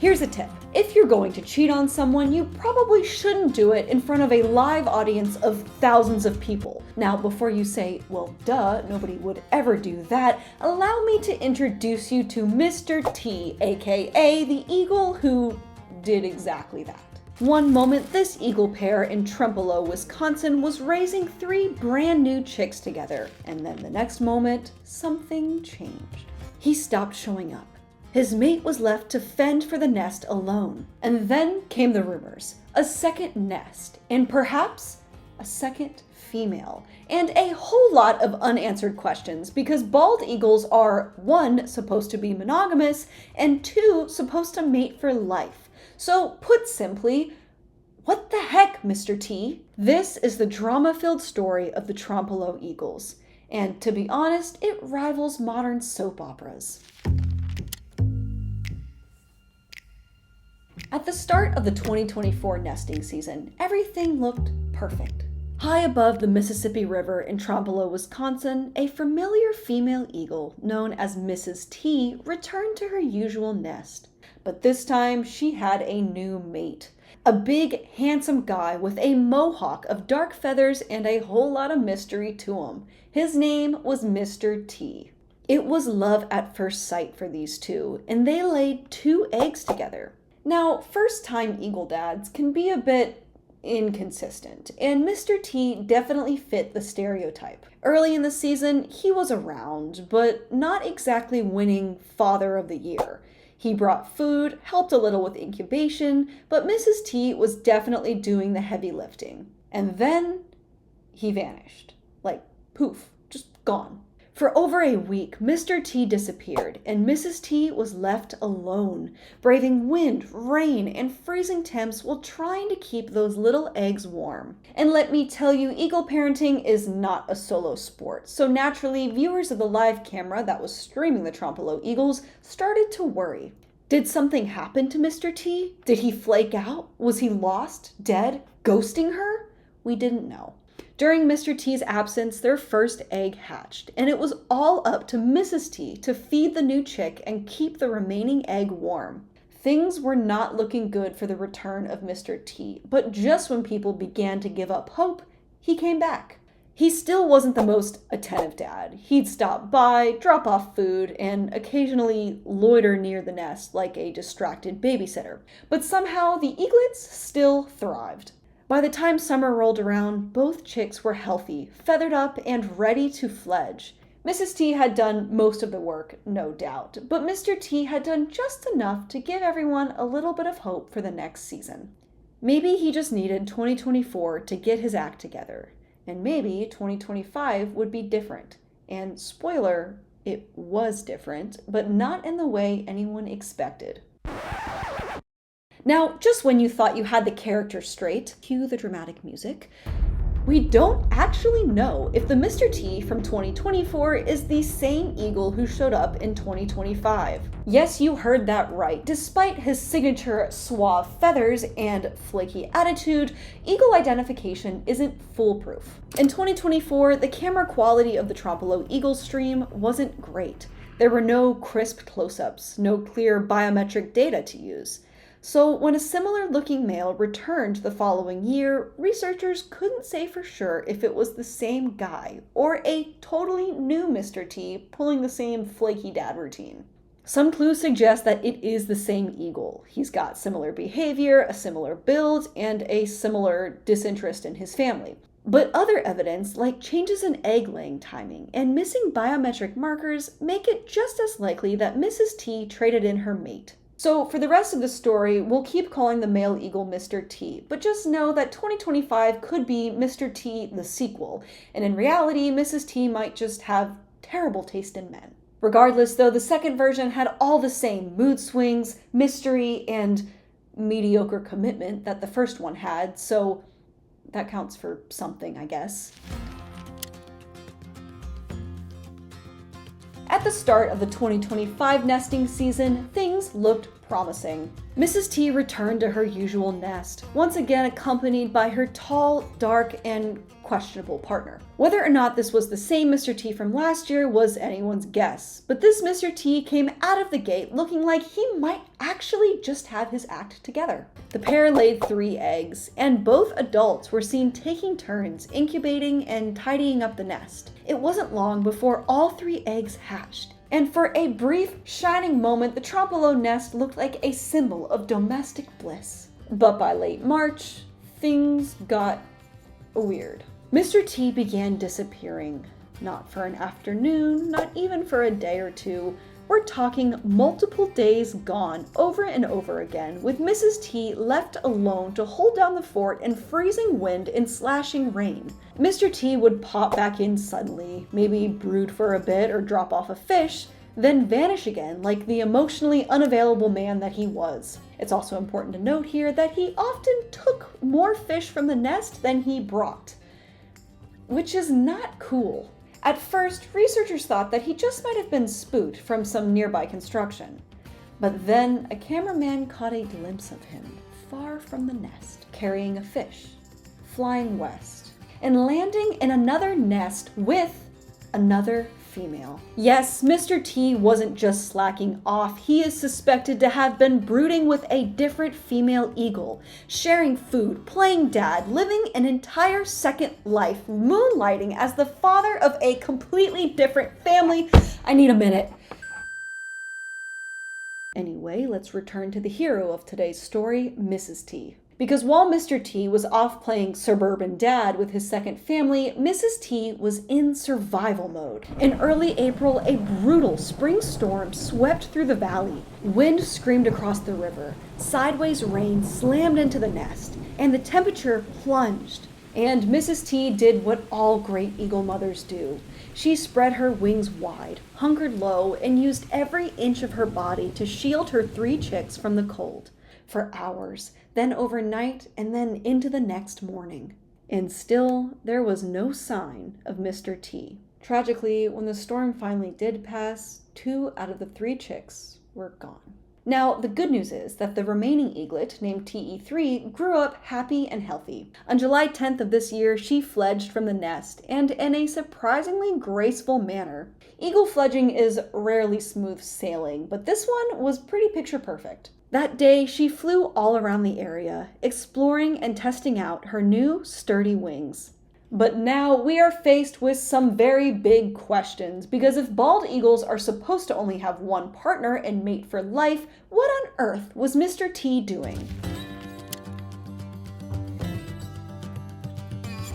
Here's a tip. If you're going to cheat on someone, you probably shouldn't do it in front of a live audience of thousands of people. Now, before you say, well, duh, nobody would ever do that, allow me to introduce you to Mr. T, aka the eagle who did exactly that. One moment, this eagle pair in Trempealeau, Wisconsin was raising 3 brand new chicks together, and then the next moment, something changed. He stopped showing up. His mate was left to fend for the nest alone. And then came the rumors. A second nest, and perhaps a second female, and a whole lot of unanswered questions because bald eagles are 1, supposed to be monogamous, and 2, supposed to mate for life. So put simply, what the heck, Mr. T? This is the drama-filled story of the Trempealeau Eagles. And to be honest, it rivals modern soap operas. At the start of the 2024 nesting season, everything looked perfect. High above the Mississippi River in Trempealeau, Wisconsin, a familiar female eagle known as Mrs. T returned to her usual nest. But this time, she had a new mate. A big, handsome guy with a mohawk of dark feathers and a whole lot of mystery to him. His name was Mr. T. It was love at first sight for these two, and they laid 2 eggs together. Now, first-time eagle dads can be a bit inconsistent, and Mr. T definitely fit the stereotype. Early in the season, he was around, but not exactly winning Father of the Year. He brought food, helped a little with incubation, but Mrs. T was definitely doing the heavy lifting. And then he vanished. Like, poof, just gone. For over a week, Mr. T disappeared, and Mrs. T was left alone, braving wind, rain, and freezing temps while trying to keep those little eggs warm. And let me tell you, eagle parenting is not a solo sport, so naturally, viewers of the live camera that was streaming the Trempealeau Eagles started to worry. Did something happen to Mr. T? Did he flake out? Was he lost, dead, ghosting her? We didn't know. During Mr. T's absence, their first egg hatched, and it was all up to Mrs. T to feed the new chick and keep the remaining egg warm. Things were not looking good for the return of Mr. T, but just when people began to give up hope, he came back. He still wasn't the most attentive dad. He'd stop by, drop off food, and occasionally loiter near the nest like a distracted babysitter. But somehow the eaglets still thrived. By the time summer rolled around, both chicks were healthy, feathered up, and ready to fledge. Mrs. T had done most of the work, no doubt, but Mr. T had done just enough to give everyone a little bit of hope for the next season. Maybe he just needed 2024 to get his act together, and maybe 2025 would be different. And spoiler, it was different, but not in the way anyone expected. Now, just when you thought you had the character straight, cue the dramatic music, we don't actually know if the Mr. T from 2024 is the same eagle who showed up in 2025. Yes, you heard that right. Despite his signature suave feathers and flaky attitude, eagle identification isn't foolproof. In 2024, the camera quality of the Trempealeau Eagle stream wasn't great. There were no crisp close-ups, no clear biometric data to use. So when a similar-looking male returned the following year, researchers couldn't say for sure if it was the same guy or a totally new Mr. T pulling the same flaky dad routine. Some clues suggest that it is the same eagle. He's got similar behavior, a similar build, and a similar disinterest in his family. But other evidence, like changes in egg-laying timing and missing biometric markers, make it just as likely that Mrs. T traded in her mate. So for the rest of the story, we'll keep calling the male eagle Mr. T, but just know that 2025 could be Mr. T the sequel, and in reality, Mrs. T might just have terrible taste in men. Regardless, though, the second version had all the same mood swings, mystery, and mediocre commitment that the first one had, so that counts for something, I guess. At the start of the 2025 nesting season, things looked promising. Mrs. T returned to her usual nest, once again accompanied by her tall, dark, and questionable partner. Whether or not this was the same Mr. T from last year was anyone's guess, but this Mr. T came out of the gate looking like he might actually just have his act together. The pair laid 3 eggs, and both adults were seen taking turns incubating and tidying up the nest. It wasn't long before all 3 eggs hatched, and for a brief, shining moment, the Trempealeau nest looked like a symbol of domestic bliss. But by late March, things got weird. Mr. T began disappearing. Not for an afternoon, not even for a day or two. We're talking multiple days gone over and over again, with Mrs. T left alone to hold down the fort in freezing wind and slashing rain. Mr. T would pop back in suddenly, maybe brood for a bit or drop off a fish, then vanish again like the emotionally unavailable man that he was. It's also important to note here that he often took more fish from the nest than he brought, which is not cool. At first, researchers thought that he just might have been spooked from some nearby construction. But then a cameraman caught a glimpse of him far from the nest, carrying a fish, flying west, and landing in another nest with another female. Yes, Mr. T wasn't just slacking off. He is suspected to have been brooding with a different female eagle, sharing food, playing dad, living an entire second life, moonlighting as the father of a completely different family. I need a minute. Anyway, let's return to the hero of today's story, Mrs. T. Because while Mr. T was off playing suburban dad with his second family, Mrs. T was in survival mode. In early April, a brutal spring storm swept through the valley. Wind screamed across the river, sideways rain slammed into the nest, and the temperature plunged. And Mrs. T did what all great eagle mothers do. She spread her wings wide, hunkered low, and used every inch of her body to shield her 3 chicks from the cold. For hours, then overnight, and then into the next morning. And still, there was no sign of Mr. T. Tragically, when the storm finally did pass, 2 out of the 3 chicks were gone. Now, the good news is that the remaining eaglet, named TE3, grew up happy and healthy. On July 10th of this year, she fledged from the nest, and in a surprisingly graceful manner. Eagle fledging is rarely smooth sailing, but this one was pretty picture perfect. That day, she flew all around the area, exploring and testing out her new, sturdy wings. But now we are faced with some very big questions, because if bald eagles are supposed to only have one partner and mate for life, what on earth was Mr. T doing?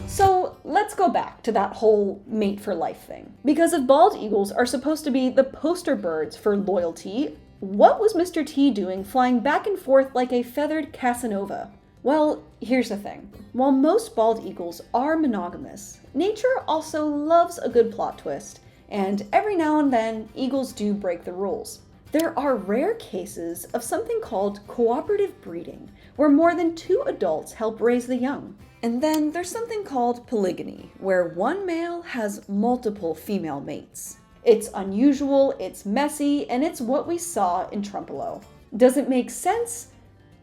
So let's go back to that whole mate for life thing. Because if bald eagles are supposed to be the poster birds for loyalty, what was Mr. T doing flying back and forth like a feathered Casanova? Well, here's the thing. While most bald eagles are monogamous, nature also loves a good plot twist, and every now and then, eagles do break the rules. There are rare cases of something called cooperative breeding, where more than 2 adults help raise the young. And then there's something called polygamy, where one male has multiple female mates. It's unusual, it's messy, and it's what we saw in Trempealeau. Does it make sense?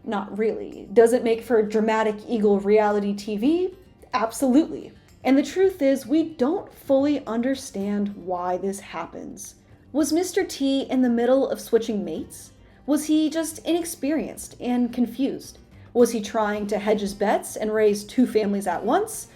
Not really. Does it make for dramatic eagle reality TV? Absolutely. And the truth is, we don't fully understand why this happens. Was Mr. T in the middle of switching mates? Was he just inexperienced and confused? Was he trying to hedge his bets and raise 2 families at once?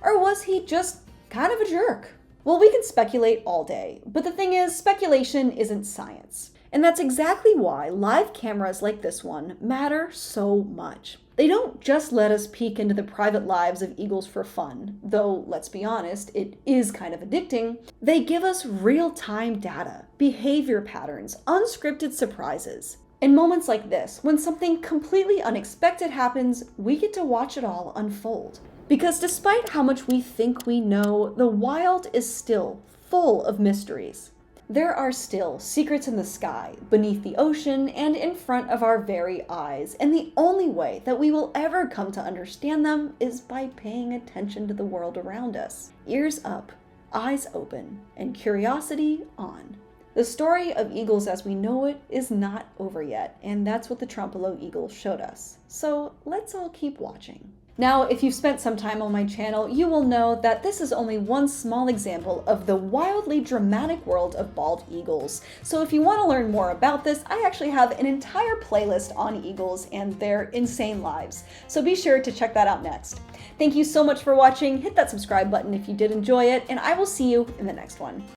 Or was he just kind of a jerk? Well, we can speculate all day, but the thing is, speculation isn't science. And that's exactly why live cameras like this one matter so much. They don't just let us peek into the private lives of eagles for fun, though, let's be honest, it is kind of addicting. They give us real-time data, behavior patterns, unscripted surprises. In moments like this, when something completely unexpected happens, we get to watch it all unfold. Because despite how much we think we know, the wild is still full of mysteries. There are still secrets in the sky, beneath the ocean, and in front of our very eyes, and the only way that we will ever come to understand them is by paying attention to the world around us. Ears up, eyes open, and curiosity on. The story of eagles as we know it is not over yet, and that's what the Trempealeau Eagle showed us. So let's all keep watching. Now, if you've spent some time on my channel, you will know that this is only one small example of the wildly dramatic world of bald eagles. So if you want to learn more about this, I actually have an entire playlist on eagles and their insane lives. So be sure to check that out next. Thank you so much for watching. Hit that subscribe button if you did enjoy it, and I will see you in the next one.